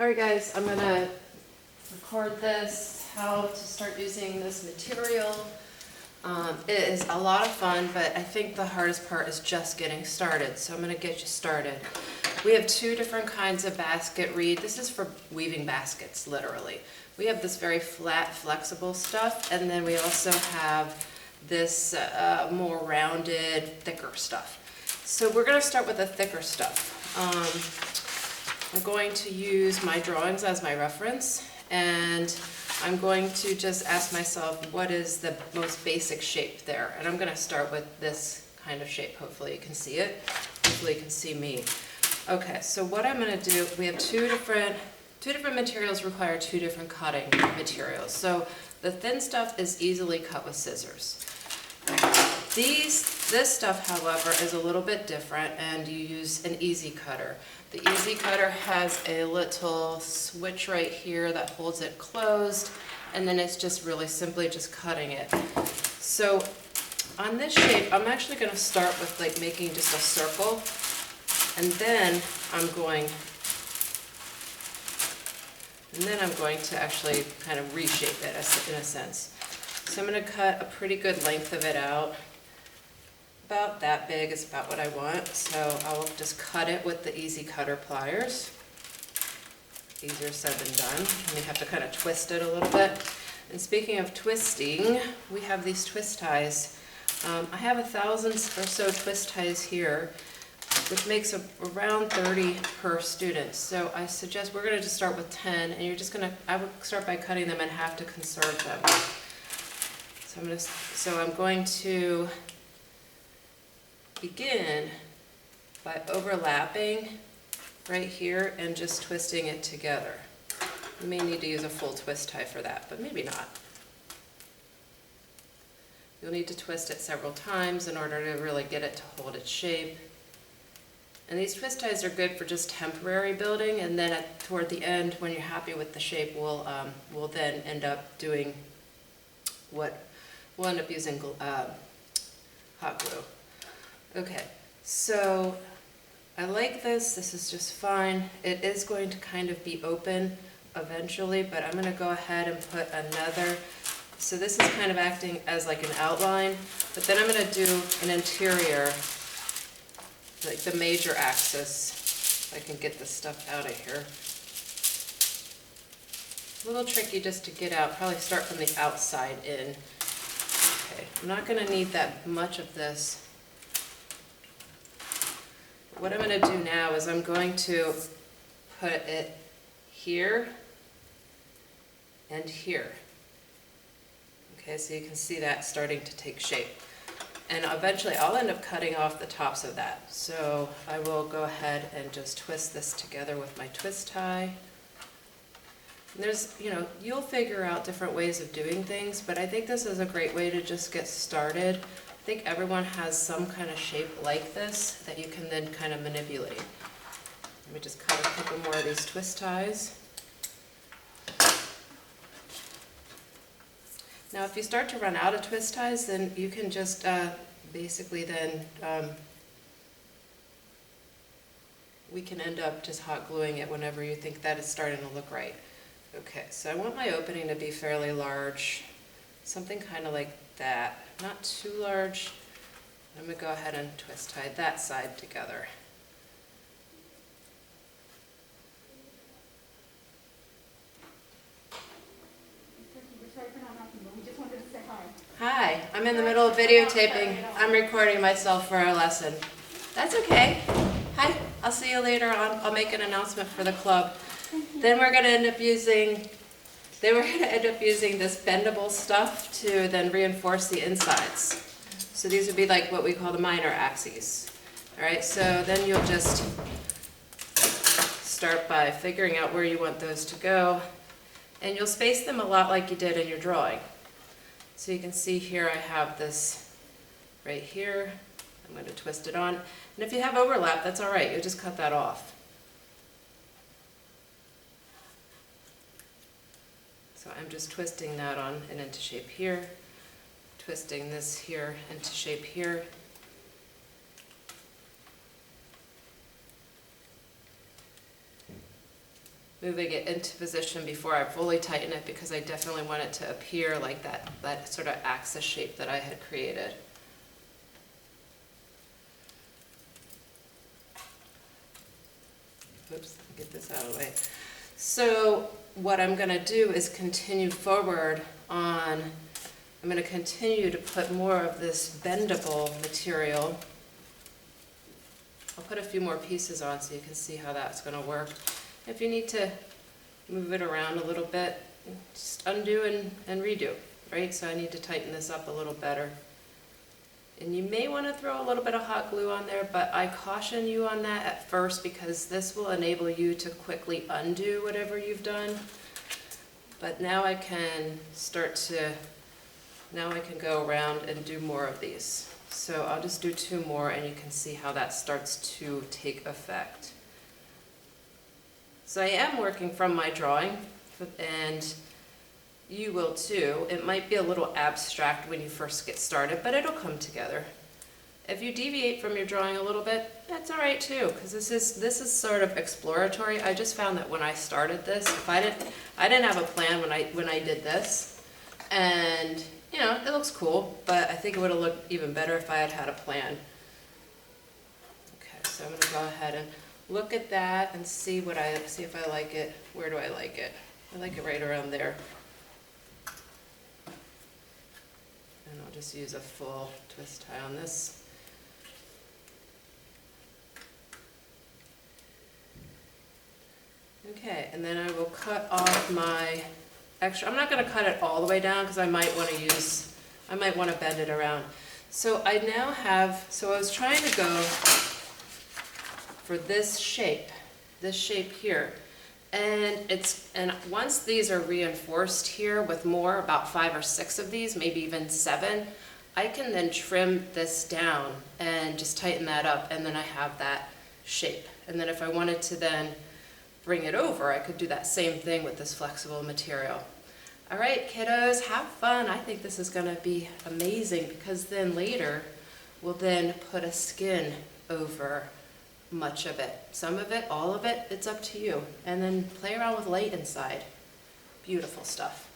Alright guys, I'm gonna record this, how to start using this material. It is a lot of fun, but I think the hardest part is just getting started, so I'm gonna get you started. We have two different kinds of basket reed. This is for weaving baskets, literally. We have this very flat, flexible stuff, and then we also have this more rounded, thicker stuff. So we're gonna start with the thicker stuff. I'm going to use my drawings as my reference, and I'm going to just ask myself what is the most basic shape there. And I'm going to start with this kind of shape. Hopefully you can see it. Hopefully you can see me. Okay, so what I'm going to do, we have two different materials require two different cutting materials. So the thin stuff is easily cut with scissors. This stuff, however, is a little bit different, and you use an easy cutter. The easy cutter has a little switch right here that holds it closed, and then it's just really simply just cutting it. So on this shape, I'm actually going to start with like making just a circle, and then I'm going to actually kind of reshape it in a sense. So I'm going to cut a pretty good length of it out. About that big is about what I want, so I'll just cut it with the easy cutter pliers. Easier said than done, and you have to kind of twist it a little bit. And speaking of twisting, we have these twist ties. I have 1,000 or so twist ties here, which makes around 30 per student. So I suggest we're going to just start with 10, and I would start by cutting them in half to conserve them. So I'm going to begin by overlapping right here and just twisting it together. You may need to use a full twist tie for that, but maybe not. You'll need to twist it several times in order to really get it to hold its shape. And these twist ties are good for just temporary building, and then toward the end, when you're happy with the shape, we'll then end up doing we'll end up using hot glue. Okay, so I like this. This is just fine. It is going to kind of be open eventually, but I'm going to go ahead and put another. So this is kind of acting as like an outline, but then I'm going to do an interior, like the major axis. If I can get this stuff out of here. A little tricky just to get out. Probably start from the outside in. Okay, I'm not going to need that much of this. What I'm going to do now is I'm going to put it here and here. Okay, so you can see that starting to take shape. And eventually I'll end up cutting off the tops of that. So I will go ahead and just twist this together with my twist tie. And there's, you'll figure out different ways of doing things, but I think this is a great way to just get started. I think everyone has some kind of shape like this that you can then kind of manipulate. Let me just cut a couple more of these twist ties. Now if you start to run out of twist ties, then you can just basically then, we can end up just hot gluing it whenever you think that is starting to look right. Okay, so I want my opening to be fairly large, something kind of like that, not too large. I'm going to go ahead and twist tie that side together. Hi, I'm in the middle of videotaping. I'm recording myself for our lesson. That's okay. Hi, I'll see you later on. I'll make an announcement for the club. Then we're going to end up using this bendable stuff to then reinforce the insides. So these would be like what we call the minor axes. All right, so then you'll just start by figuring out where you want those to go, and you'll space them a lot like you did in your drawing. So you can see here I have this right here. I'm going to twist it on, and if you have overlap, that's all right. You'll just cut that off. So I'm just twisting that on and into shape here, twisting this here into shape here. moving it into position before I fully tighten it, because I definitely want it to appear like that sort of axis shape that I had created. Oops, let me get this out of the way. So what I'm going to do is continue forward on, I'm going to continue to put more of this bendable material. I'll put a few more pieces on so you can see how that's going to work. If you need to move it around a little bit, just undo and redo, right? So I need to tighten this up a little better. And you may want to throw a little bit of hot glue on there, but I caution you on that at first, because this will enable you to quickly undo whatever you've done. But now I can go around and do more of these. So I'll just do 2 more and you can see how that starts to take effect. So I am working from my drawing, and you will too. It might be a little abstract when you first get started, but it'll come together. If you deviate from your drawing a little bit, that's all right too, because this is sort of exploratory. I just found that when I started this, I didn't have a plan when I did this, and you know, it looks cool, but I think it would have looked even better if I had had a plan. Okay, so I'm going to go ahead and look at that and see if I like it. Where do I like it? I like it right around there. And I'll just use a full twist tie on this. Okay, and then I will cut off my extra. I'm not going to cut it all the way down because I might want to bend it around. So I now have, so I was trying to go for this shape here. And once these are reinforced here with more, about 5 or 6 of these, maybe even 7, I can then trim this down and just tighten that up, and then I have that shape. And then if I wanted to then bring it over, I could do that same thing with this flexible material. All right, kiddos, have fun. I think this is going to be amazing, because then later we'll then put a skin over much of it. Some of it, all of it, it's up to you. And then play around with light inside. Beautiful stuff.